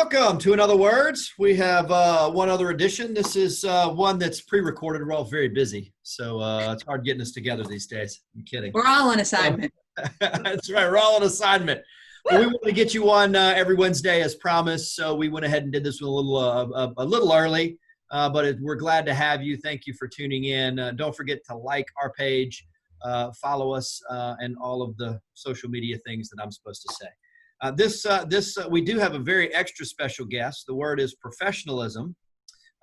Welcome to Another Words. We have one other edition. This is one that's pre-recorded. We're all very busy, so it's hard getting us together these days. I'm kidding. We're all on assignment. That's right. We're all on assignment. Well, we want to get you one every Wednesday as promised, so we went ahead and did this one a little early, but we're glad to have you. Thank you for tuning in. Don't forget to like our page, follow us, and all of the social media things that I'm supposed to say. We do have a very extra special guest. The word is professionalism,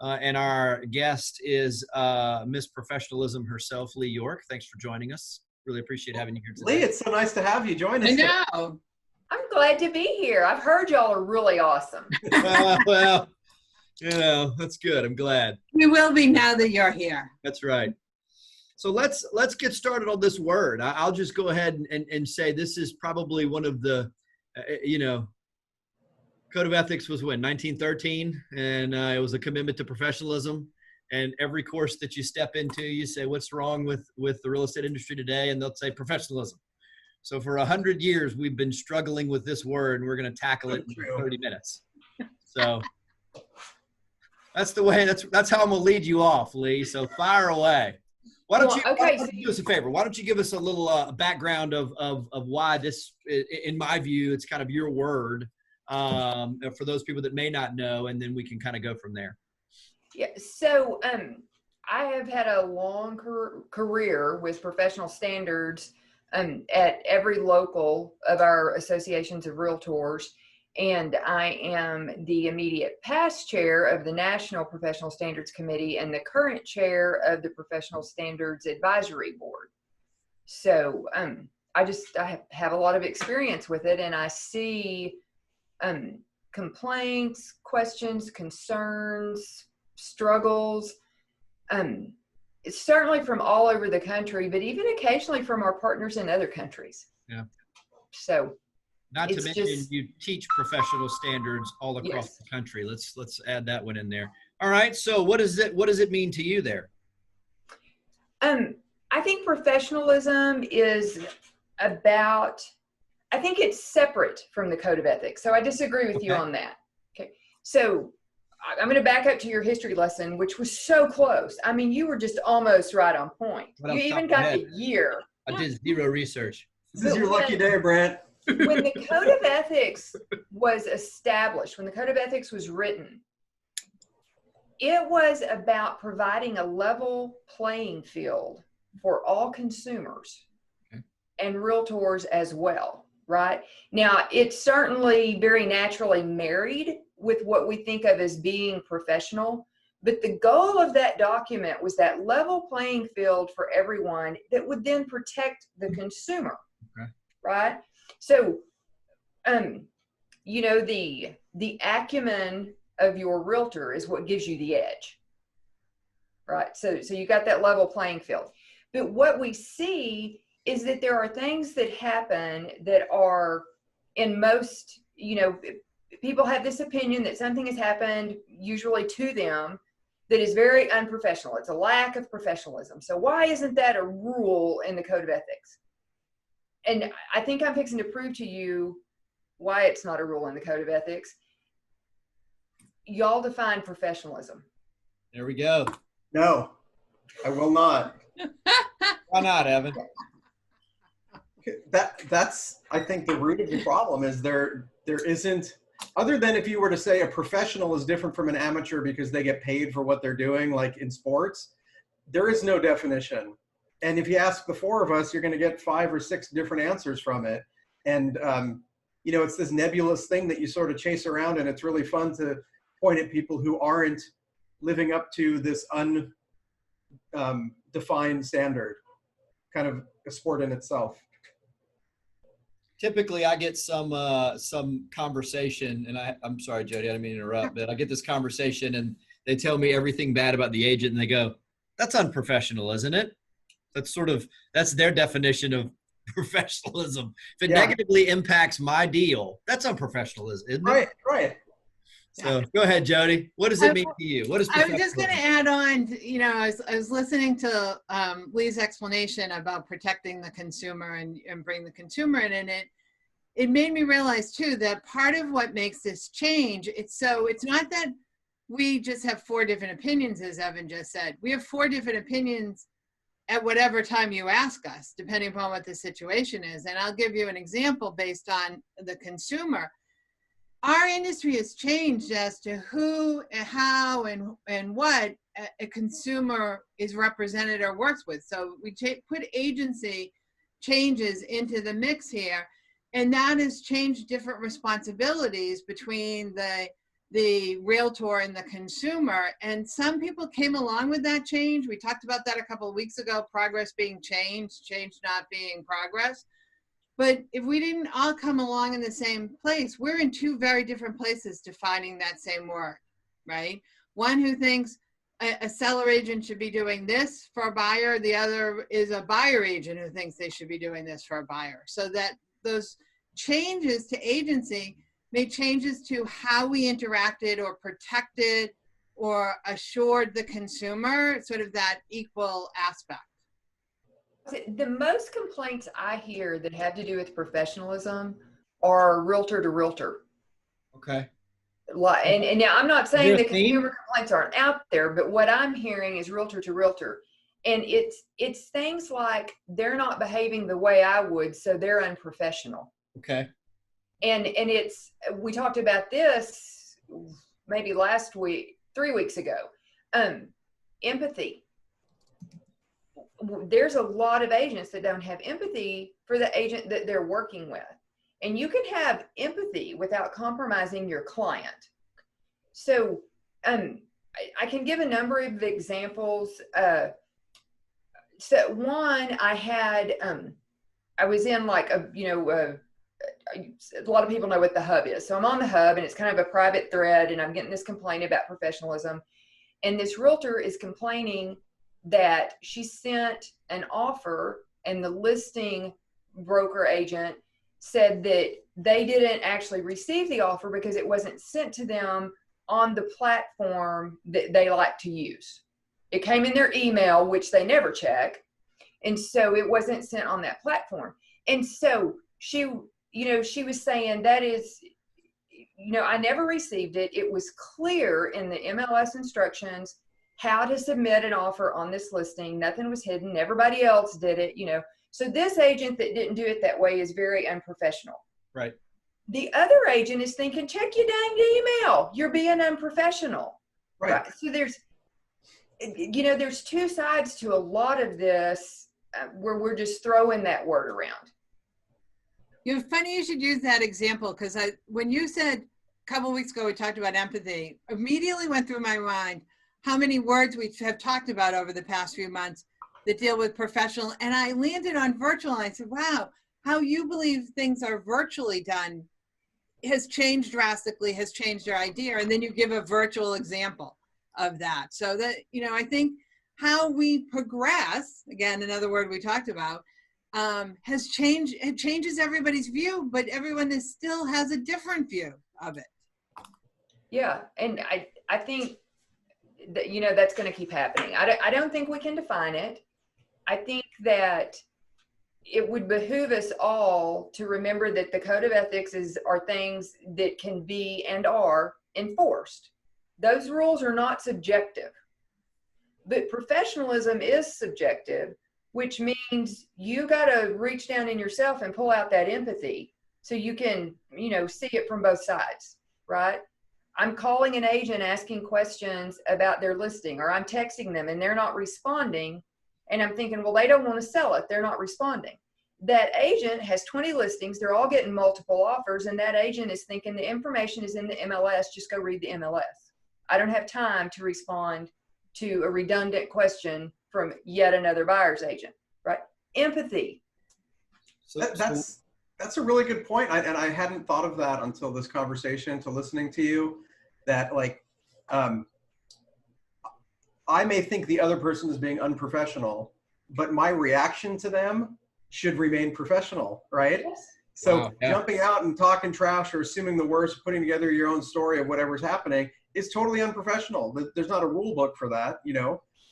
and our guest is Miss Professionalism herself, Lee York. Thanks for joining us. Really appreciate having you here today. Lee, it's so nice to have you join us. I know. I'm glad to be here. I've heard y'all are really awesome. Well, you know, that's good. I'm glad. We will be now that you're here. That's right. So let's get started on this word. I'll just go ahead and say this is probably one of the Code of Ethics was when 1913, and it was a commitment to professionalism. And every course that you step into, you say, what's wrong with the real estate industry today? And they'll say professionalism. So for 100 years, we've been struggling with this word, and we're going to tackle it in 30 minutes. So that's the way, that's how I'm going to lead you off, Lee. So fire away. Why don't you do us a favor? Why don't you give us a little background of why this, in my view, it's kind of your word for those people that may not know, and then we can kind of go from there. Yeah. So I have had a long career with professional standards at every local of our associations of realtors. And I am the immediate past chair of the National Professional Standards Committee and the current chair of the Professional Standards Advisory Board. So I have a lot of experience with it, and I see complaints, questions, concerns, struggles, certainly from all over the country, but even occasionally from our partners in other countries. Yeah. So. Not to mention you teach professional standards all across the country. Let's add that one in there. All right. So what does it mean to you there? I think professionalism is about, I think it's separate from the Code of Ethics. So I disagree with you on that. Okay. So I'm going to back up to your history lesson, which was so close. I mean, you were just almost right on point. You even got the year. I did zero research. This is your lucky day, Brent. When the Code of Ethics was established, when the Code of Ethics was written, it was about providing a level playing field for all consumers and realtors as well, right? Now, it's certainly very naturally married with what we think of as being professional, but the goal of that document was that level playing field for everyone that would then protect the consumer, right? So, the acumen of your realtor is what gives you the edge, right? So you got that level playing field. But what we see is that there are things that happen that are, in most, people have this opinion that something has happened, usually to them, that is very unprofessional. It's a lack of professionalism. So why isn't that a rule in the Code of Ethics? And I think I'm fixing to prove to you why it's not a rule in the Code of Ethics. Y'all define professionalism. There we go. No, I will not. Why not, Evan? That's I think the root of the problem is there isn't, other than if you were to say a professional is different from an amateur because they get paid for what they're doing, like in sports, there is no definition. And if you ask the four of us, you're going to get 5 or 6 different answers from it. And, it's this nebulous thing that you sort of chase around, and it's really fun to point at people who aren't living up to this undefined standard, kind of a sport in itself. Typically, I get some conversation, and I'm sorry, Jody, I didn't mean to interrupt, but I get this conversation, and they tell me everything bad about the agent, and they go, "That's unprofessional, isn't it?" That's their definition of professionalism. If it negatively impacts my deal, that's unprofessional, isn't it? Right. So go ahead, Jody. What does it mean to you? What is I was just going to add on, I was listening to Lee's explanation about protecting the consumer and bring the consumer in it. it made me realize too that part of what makes this change, it's not that we just have 4 different opinions, as Evan just said. We have 4 different opinions at whatever time you ask us, depending upon what the situation is. And I'll give you an example based on the consumer. Our industry has changed as to who and how and what a consumer is represented or works with. So we put agency changes into the mix here, and that has changed different responsibilities between the realtor and the consumer. And some people came along with that change. We talked about that a couple of weeks ago, progress being change not being progress. But if we didn't all come along in the same place, we're in 2 very different places defining that same word, right? One who thinks a seller agent should be doing this for a buyer. The other is a buyer agent who thinks they should be doing this for a buyer. So that those changes to agency made changes to how we interacted or protected or assured the consumer, sort of that equal aspect. The most complaints I hear that have to do with professionalism are realtor to realtor. Okay. And now I'm not saying Is the there a theme? consumer complaints aren't out there, but what I'm hearing is realtor to realtor. And it's things like they're not behaving the way I would, so they're unprofessional. Okay. And we talked about this maybe last week, 3 weeks ago. Empathy. There's a lot of agents that don't have empathy for the agent that they're working with. And you can have empathy without compromising your client. So I can give a number of examples. So one, I was in like a lot of people know what the hub is. So I'm on the hub, and it's kind of a private thread, and I'm getting this complaint about professionalism. And this realtor is complaining that she sent an offer, and the listing broker agent said that they didn't actually receive the offer because it wasn't sent to them on the platform that they like to use. It came in their email, which they never check. And so it wasn't sent on that platform. And so she was saying that is, I never received it. It was clear in the MLS instructions how to submit an offer on this listing. Nothing was hidden. Everybody else did it, So this agent that didn't do it that way is very unprofessional. Right. The other agent is thinking, check your dang email. You're being unprofessional. Right. So there's 2 sides to a lot of this where we're just throwing that word around. Funny you should use that example, because when you said a couple of weeks ago we talked about empathy, immediately went through my mind how many words we have talked about over the past few months that deal with professional. And I landed on virtual, and I said, wow, how you believe things are virtually done has changed drastically, has changed your idea. And then you give a virtual example of that. So that, I think how we progress, again, another word we talked about, has changed. It changes everybody's view, but everyone still has a different view of it. Yeah. And I think that, that's going to keep happening. I don't think we can define it. I think that it would behoove us all to remember that the code of ethics are things that can be and are enforced. Those rules are not subjective, but professionalism is subjective, which means you got to reach down in yourself and pull out that empathy so you can, see it from both sides, right? I'm calling an agent asking questions about their listing, or I'm texting them and they're not responding. And I'm thinking, well, they don't want to sell it. They're not responding. That agent has 20 listings. They're all getting multiple offers. And that agent is thinking the information is in the MLS. Just go read the MLS. I don't have time to respond to a redundant question from yet another buyer's agent, right? Empathy. So that's a really good point. And I hadn't thought of that until this conversation, until listening to you, that I may think the other person is being unprofessional, but my reaction to them should remain professional, right? Yes. So Wow, yeah. Jumping out and talking trash or assuming the worst, putting together your own story of whatever's happening is totally unprofessional. There's not a rule book for that,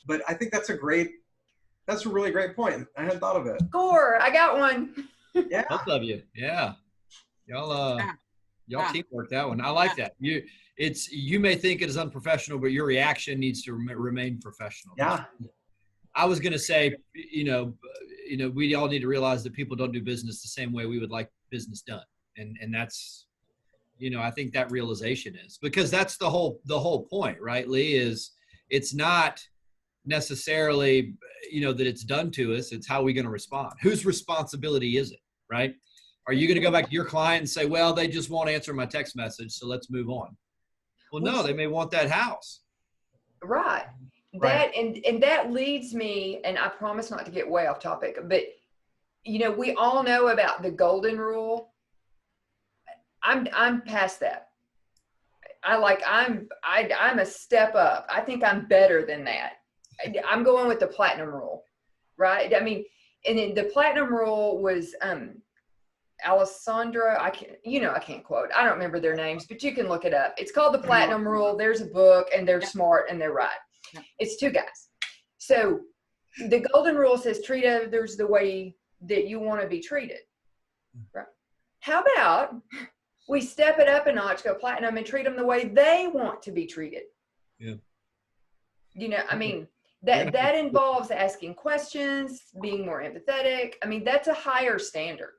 but I think that's a really great point. I hadn't thought of it. Score. I got one. Yeah. Both of you. Yeah. Y'all, Yeah. y'all Yeah. teamwork that one. I like that. You may think it is unprofessional, but your reaction needs to remain professional. Yeah. I was going to say, we all need to realize that people don't do business the same way we would like business done. And that's, I think that realization is, because that's the whole point, right, Lee, is it's not necessarily, that it's done to us. It's how we're going to respond. Whose responsibility is it, right? Are you going to go back to your client and say, well, they just won't answer my text message, so let's move on? Well, no, they may want that house. Right. That and that leads me, and I promise not to get way off topic, but we all know about the golden rule. I'm past that. I'm a step up. I think I'm better than that. I'm going with the platinum rule, right? I mean, and then the platinum rule was Alessandra, I can't quote. I don't remember their names, but you can look it up. It's called the platinum rule. There's a book, and they're smart and they're right. It's two guys. So the golden rule says treat others the way that you want to be treated. Right? How about we step it up a notch, go platinum, and treat them the way they want to be treated? Yeah. I mean, that involves asking questions, being more empathetic. I mean, that's a higher standard.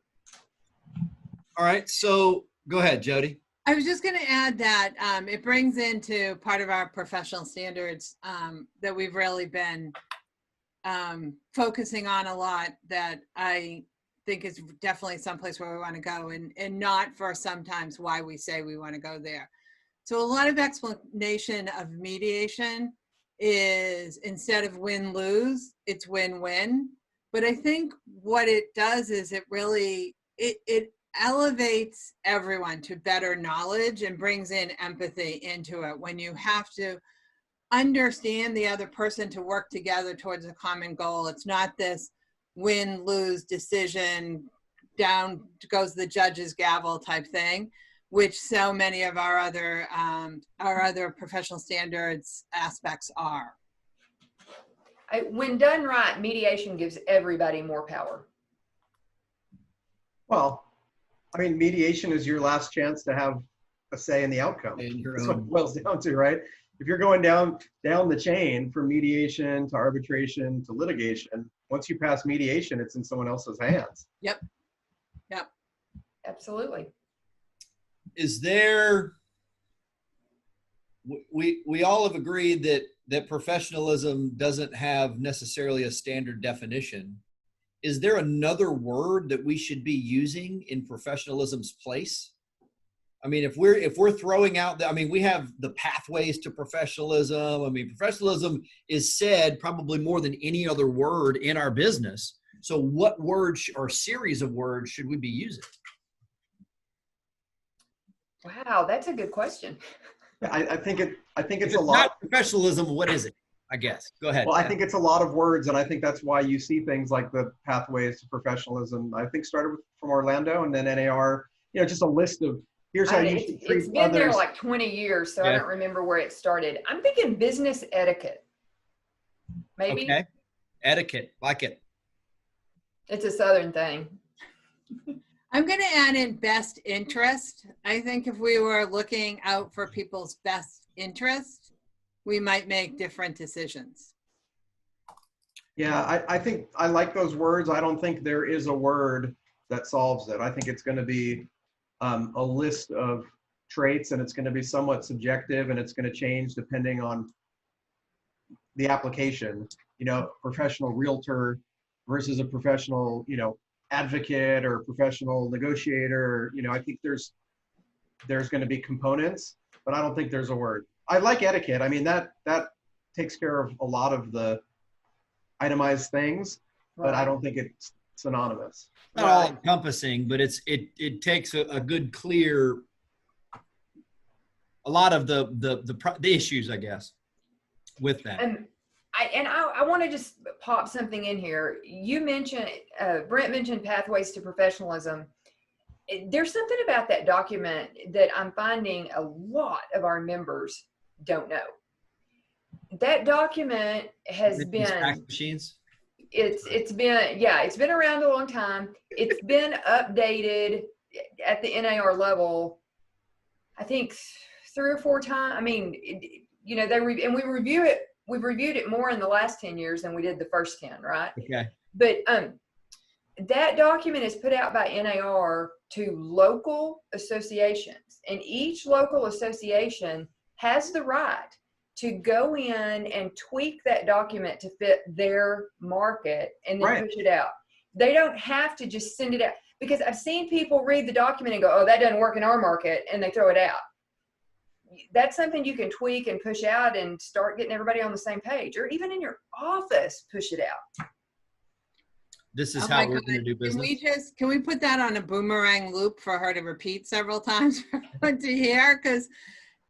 All right. So go ahead, Jody. I was just going to add that it brings into part of our professional standards that we've really been focusing on a lot, that I think is definitely someplace where we want to go, and not for sometimes why we say we want to go there. So a lot of explanation of mediation is, instead of win-lose, it's win-win. But I think what it does is it really, it elevates everyone to better knowledge and brings in empathy into it. When you have to understand the other person to work together towards a common goal, it's not this win-lose decision, down goes the judge's gavel type thing, which so many of our other professional standards aspects are. When done right, mediation gives everybody more power. Well, I mean, mediation is your last chance to have a say in the outcome. That's what it boils down to, right? If you're going down the chain from mediation to arbitration to litigation, once you pass mediation, it's in someone else's hands. Yep. Absolutely. Is there, we all have agreed that professionalism doesn't have necessarily a standard definition. Is there another word that we should be using in professionalism's place? I mean, if we're throwing out we have the pathways to professionalism. I mean, professionalism is said probably more than any other word in our business. So what words or series of words should we be using? Wow, that's a good question. I think it's a lot. Not professionalism, what is it? I guess. Go ahead. Well, I think it's a lot of words, and I think that's why you see things like the pathways to professionalism. I think started from Orlando, and then NAR. Just a list of here's how you should treat others. It's been there like 20 years, so I don't remember where it started. I'm thinking business etiquette. Maybe. Okay. Etiquette, like it. It's a Southern thing. I'm going to add in best interest. I think if we were looking out for people's best interest, we might make different decisions. Yeah, I think I like those words. I don't think there is a word that solves it. I think it's going to be a list of traits, and it's going to be somewhat subjective, and it's going to change depending on the application. Professional realtor versus a professional, advocate or professional negotiator. I think there's going to be components, but I don't think there's a word. I like etiquette. I mean, that takes care of a lot of the itemized things, but I don't think it's synonymous. Not all encompassing, but it takes a good clear, a lot of the issues, I guess, with that. I want to just pop something in here. You mentioned, Brent mentioned pathways to professionalism. There's something about that document that I'm finding a lot of our members don't know. That document has been fax machines. It's been around a long time. It's been updated at the NAR level, I think 3 or 4 times. I mean, you know, and we review it. We've reviewed it more in the last 10 years than we did the first 10, right? Okay. But that document is put out by NAR to local associations, and each local association has the right to go in and tweak that document to fit their market and then push it out. They don't have to just send it out, because I've seen people read the document and go, oh, that doesn't work in our market, and they throw it out. That's something you can tweak and push out and start getting everybody on the same page, or even in your office, push it out. This is how we're going to do business. Can we put that on a boomerang loop for her to repeat several times for everyone to hear? Because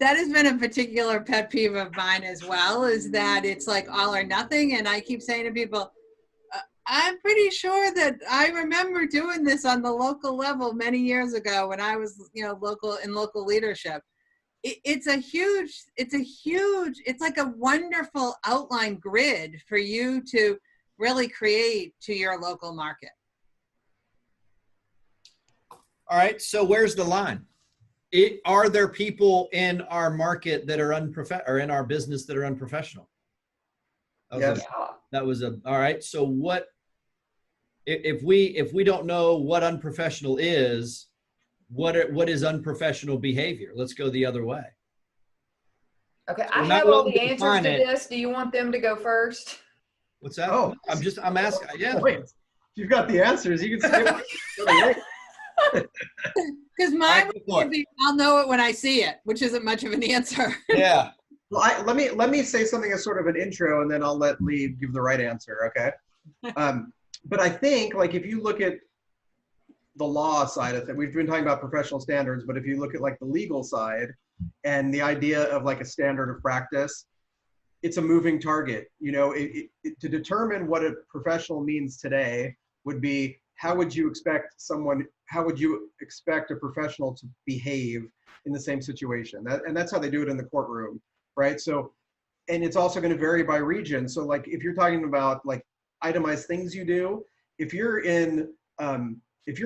that has been a particular pet peeve of mine as well, is that it's like all or nothing. And I keep saying to people, I'm pretty sure that I remember doing this on the local level many years ago when I was, you know, local leadership. It's like a wonderful outline grid for you to really create to your local market. All right. So where's the line? Are there people in our market that are or in our business that are unprofessional? Yes. All right. So what, if we don't know what unprofessional is, what is unprofessional behavior? Let's go the other way. Okay. So I have all the answers to this. Do you want them to go first? What's that? Oh, I'm asking. Yeah. Wait, if you've got the answers, you can skip. Because mine would be, I'll know it when I see it, which isn't much of an answer. Yeah. Well, let me say something as sort of an intro, and then I'll let Lee give the right answer. Okay. But I think, like, if you look at the law side of it, we've been talking about professional standards, but if you look at like the legal side and the idea of like a standard of practice, it's a moving target. You know, to determine what a professional means today would be, how would you expect a professional to behave in the same situation? And that's how they do it in the courtroom, right? So, and it's also going to vary by region. So like, if you're talking about like itemized things you do, if you're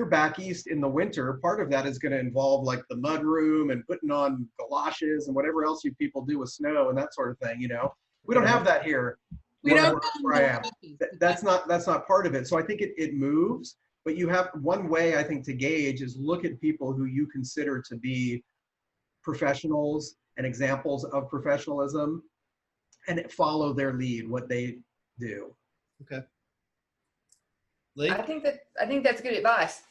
back east in the winter, part of that is going to involve like the mud room and putting on galoshes and whatever else you people do with snow and that sort of thing. You know, we don't have that here. We don't. Where I am. That's not part of it. So I think it moves. But you have one way, I think, to gauge is look at people who you consider to be professionals and examples of professionalism, and follow their lead, what they do. Okay. Lee? I think that's good advice.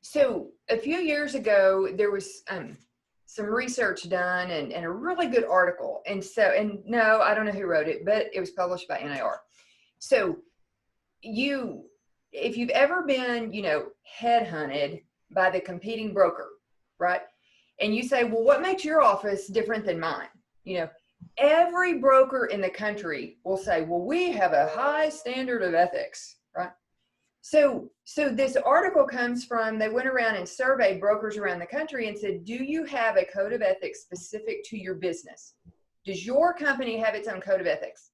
So a few years ago, there was some research done and a really good article. And no, I don't know who wrote it, but it was published by NAR. So if you've ever been, you know, headhunted by the competing broker, right? And you say, well, what makes your office different than mine? You know, every broker in the country will say, well, we have a high standard of ethics, right? So this article comes from, they went around and surveyed brokers around the country and said, do you have a code of ethics specific to your business? Does your company have its own code of ethics?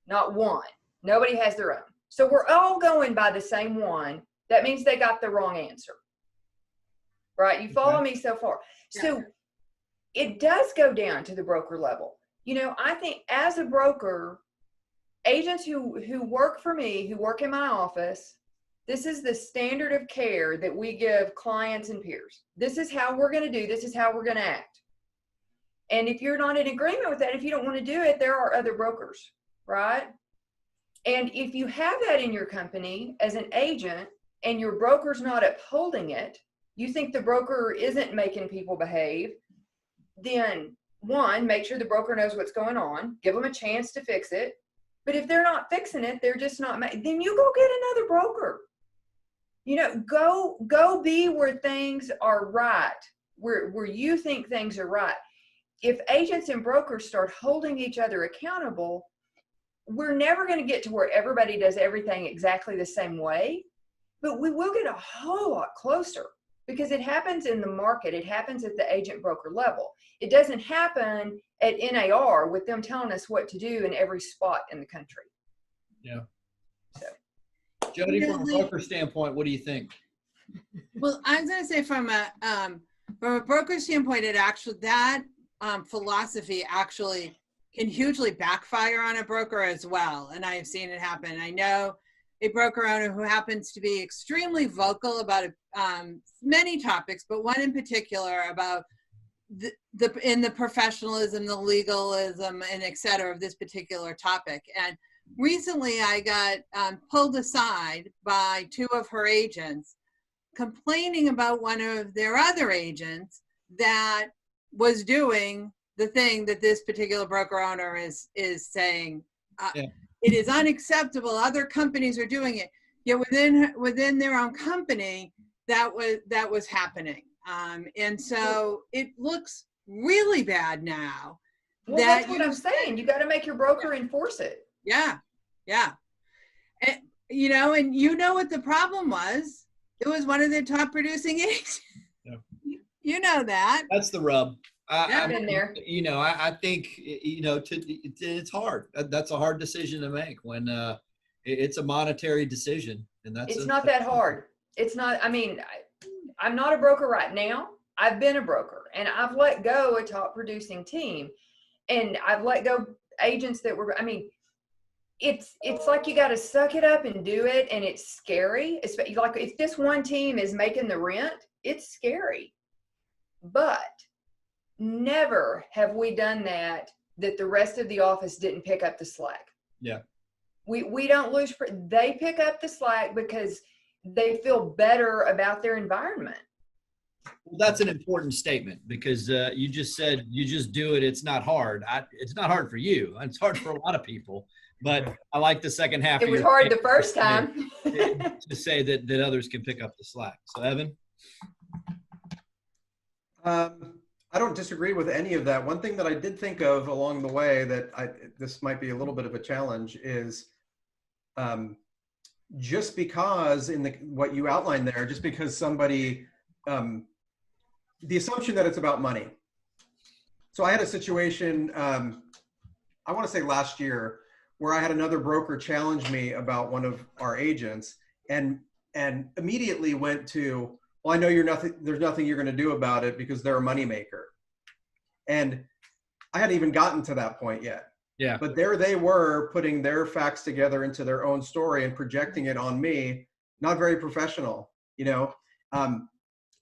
Not one. Nobody has their own. So we're all going by the same one. That means they got the wrong answer. Right? You follow me so far? Yeah. So it does go down to the broker level. You know, I think as a broker, agents who work for me, who work in my office, this is the standard of care that we give clients and peers. This is how we're going to do. This is how we're going to act. And if you're not in agreement with that, if you don't want to do it, there are other brokers, right? And if you have that in your company as an agent and your broker's not upholding it, you think the broker isn't making people behave, then one, make sure the broker knows what's going on, give them a chance to fix it. But if they're not fixing it, they're just not, then you go get another broker. You know, go be where things are right, where you think things are right. If agents and brokers start holding each other accountable, we're never going to get to where everybody does everything exactly the same way, but we will get a whole lot closer because it happens in the market. It happens at the agent broker level. It doesn't happen at NAR with them telling us what to do in every spot in the country. Yeah. So, Jody, from a broker standpoint, what do you think? Well, I was going to say from a broker standpoint, it actually, that philosophy actually can hugely backfire on a broker as well. And I have seen it happen. I know a broker owner who happens to be extremely vocal about many topics, but one in particular about the professionalism, the legalism, and et cetera of this particular topic. And recently I got pulled aside by two of her agents complaining about one of their other agents that was doing the thing that this particular broker owner is saying. Yeah. It is unacceptable. Other companies are doing it. Yet within their own company, that was happening. And so it looks really bad now. Well, that's what I'm saying. You got to make your broker enforce it. Yeah. Yeah. And, and you know what the problem was? It was one of the top producing agents. Yeah. You know that. That's the rub. I've been there. I think, it's hard. That's a hard decision to make when it's a monetary decision. And it's not that hard. It's not, I'm not a broker right now. I've been a broker and I've let go a top producing team, and I've let go agents that were, it's like you got to suck it up and do it. And it's scary. It's like if this one team is making the rent, it's scary, but never have we done that the rest of the office didn't pick up the slack. Yeah. We don't lose. They pick up the slack because they feel better about their environment. Well, that's an important statement because you just said you just do it. It's not hard. It's not hard for you. It's hard for a lot of people. But I like the second half. It was hard the first time. To say that others can pick up the slack. So, Evan? I don't disagree with any of that. One thing that I did think of along the way that this might be a little bit of a challenge is just because what you outlined there, just because somebody, the assumption that it's about money. So I had a situation, I want to say last year, where I had another broker challenge me about one of our agents and immediately went to, well, I know there's nothing you're going to do about it because they're a moneymaker. And I hadn't even gotten to that point yet. Yeah. But there they were putting their facts together into their own story and projecting it on me. Not very professional,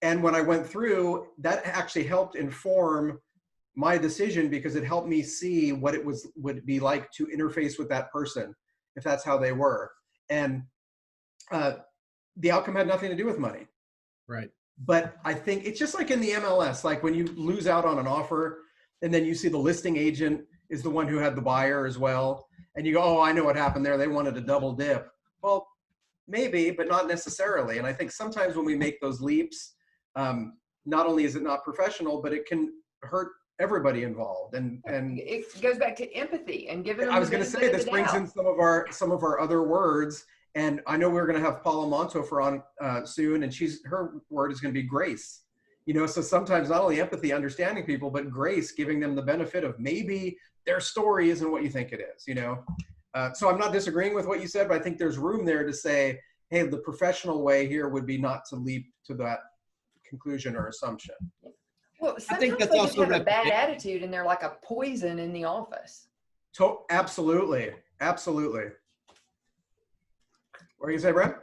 and when I went through, that actually helped inform my decision because it helped me see what it would be like to interface with that person if that's how they were. And the outcome had nothing to do with money. Right. But I think it's just like in the MLS, like when you lose out on an offer and then you see the listing agent is the one who had the buyer as well. And you go, oh, I know what happened there. They wanted a double dip. Well, maybe, but not necessarily. And I think sometimes when we make those leaps, not only is it not professional, but it can hurt everybody involved. And it goes back to empathy and giving them. I was going to say, this brings in some of our other words. And I know we're going to have Paula Montofer on soon, and her word is going to be grace. So sometimes not only empathy, understanding people, but grace, giving them the benefit of maybe their story isn't what you think it is. So I'm not disagreeing with what you said, but I think there's room there to say, hey, the professional way here would be not to leap to that conclusion or assumption. Well, sometimes I think that's also have a bad attitude, and they're like a poison in the office. Absolutely. What are you say, Brett?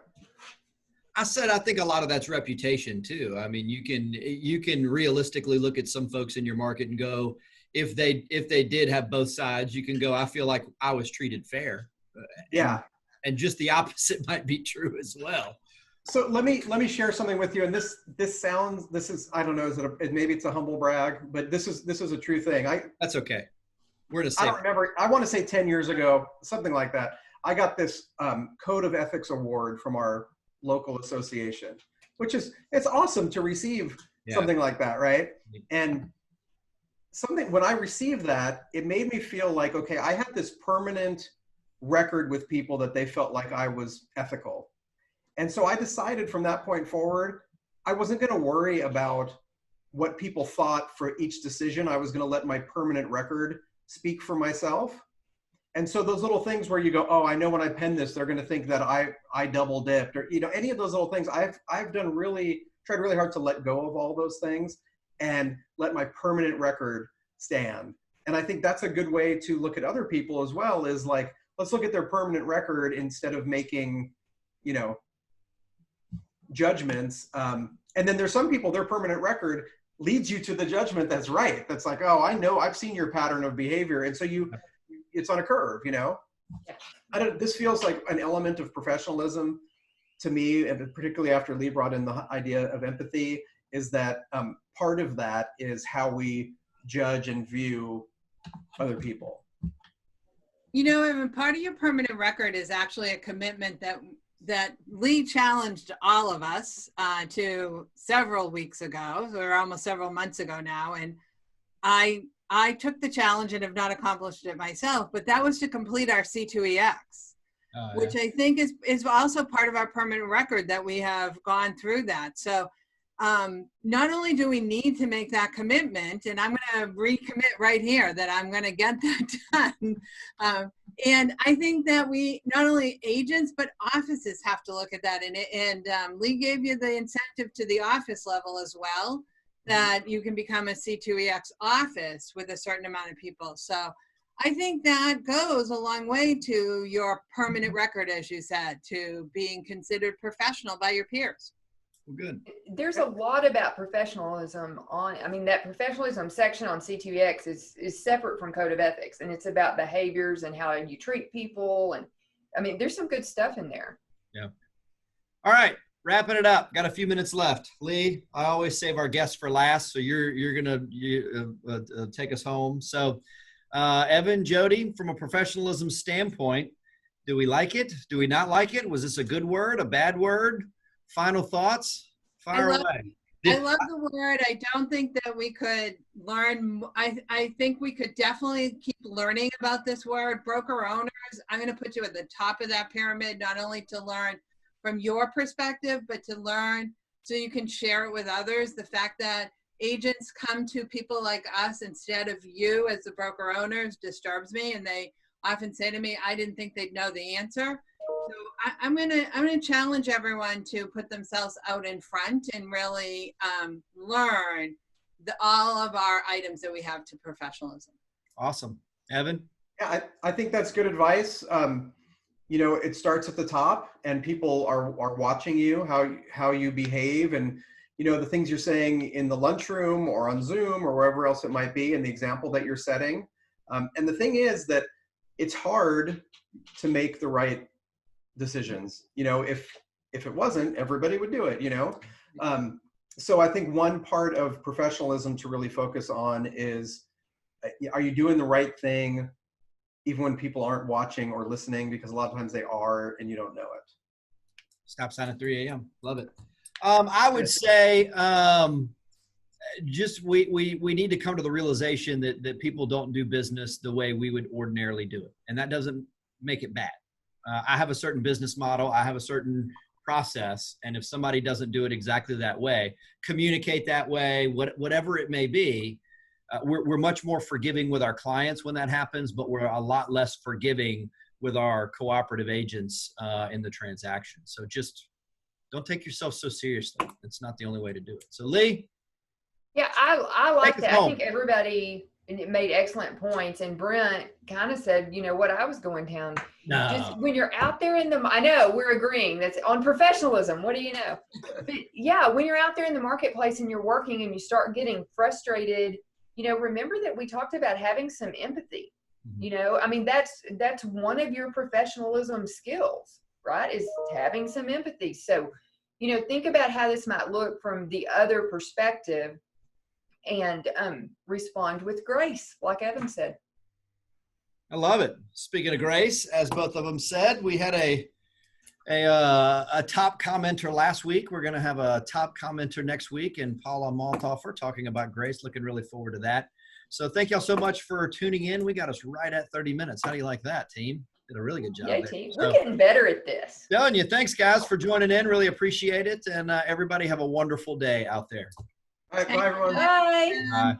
I said I think a lot of that's reputation too. You can realistically look at some folks in your market and go, if they did have both sides, you can go, I feel like I was treated fair. Yeah. And just the opposite might be true as well. So let me share something with you. And this is I don't know, maybe it's a humble brag, but this is a true thing. That's okay. We're to I don't remember. I want to say 10 years ago, something like that. I got this Code of Ethics award from our local association, it's awesome to receive something like that, right? And when I received that, it made me feel like, okay, I had this permanent record with people that they felt like I was ethical. And so I decided from that point forward, I wasn't going to worry about what people thought for each decision. I was going to let my permanent record speak for myself. And so those little things where you go, oh, I know when I pen this, they're going to think that I double dipped, or, you know, any of those little things. I've tried really hard to let go of all those things and let my permanent record stand. And I think that's a good way to look at other people as well, is like, let's look at their permanent record instead of making, you know, judgments. And then there's some people, their permanent record leads you to the judgment that's right. That's like, oh, I know, I've seen your pattern of behavior. And so it's on a curve, you know? This feels like an element of professionalism to me, and particularly after Lee brought in the idea of empathy, is that part of that is how we judge and view other people. You know, Evan, part of your permanent record is actually a commitment that Lee challenged all of us to several weeks ago, or almost several months ago now. And I took the challenge and have not accomplished it myself, but that was to complete our C2EX, which I think is also part of our permanent record, that we have gone through that. So not only do we need to make that commitment, and I'm going to recommit right here that I'm going to get that done. And I think that we, not only agents, but offices have to look at that. And Lee gave you the incentive to the office level as well, that you can become a C2EX office with a certain amount of people. So I think that goes a long way to your permanent record, as you said, to being considered professional by your peers. Well, good. There's a lot about professionalism that professionalism section on C2EX is separate from code of ethics, and it's about behaviors and how you treat people. And I mean, there's some good stuff in there. Yeah. All right. Wrapping it up. Got a few minutes left. Lee, I always save our guests for last, so you're gonna take us home. So, Evan, Jody, from a professionalism standpoint, do we like it? Do we not like it? Was this a good word, a bad word? Final thoughts? Fire away. I love the word. I don't think that we could learn. I think we could definitely keep learning about this word. Broker owners, I'm going to put you at the top of that pyramid, not only to learn from your perspective, but to learn so you can share it with others. The fact that agents come to people like us instead of you as the broker owners disturbs me, and they often say to me, I didn't think they'd know the answer. So I'm gonna challenge everyone to put themselves out in front and really learn all of our items that we have to professionalism. Awesome. Evan? Yeah, I think that's good advice. You know, it starts at the top, and people are watching you, how you behave, and, you know, the things you're saying in the lunchroom or on Zoom or wherever else it might be, and the example that you're setting. And the thing is that it's hard to make the right decisions. You know, if it wasn't, everybody would do it, you know? So I think one part of professionalism to really focus on is, are you doing the right thing even when people aren't watching or listening? Because a lot of times they are, and you don't know it. Stop sign at 3 a.m. Love it. I would say just we need to come to the realization that people don't do business the way we would ordinarily do it. And that doesn't make it bad. I have a certain business model. I have a certain process. And if somebody doesn't do it exactly that way, communicate that way, whatever it may be, we're much more forgiving with our clients when that happens, but we're a lot less forgiving with our cooperative agents in the transaction. So just don't take yourself so seriously. It's not the only way to do it. So Lee? Yeah, I like that. I think everybody made excellent points. And Brent kind of said, you know, what I was going down. No. Just when you're out there I know we're agreeing that's on professionalism. What do you know? But yeah, when you're out there in the marketplace and you're working and you start getting frustrated, you know, remember that we talked about having some empathy. You know, I mean, that's one of your professionalism skills, right? Is having some empathy. So, you know, think about how this might look from the other perspective, and respond with grace, like Evan said. I love it. Speaking of grace, as both of them said, we had a top commenter last week. We're going to have a top commenter next week, and Paula Malthofer talking about grace. Looking really forward to that. So thank y'all so much for tuning in. We got us right at 30 minutes. How do you like that, team? Did a really good job. Yeah, there. team. We're getting better at this. Telling you, thanks guys for joining in. Really appreciate it. And everybody have a wonderful day out there. All right, bye everyone. Bye. Bye.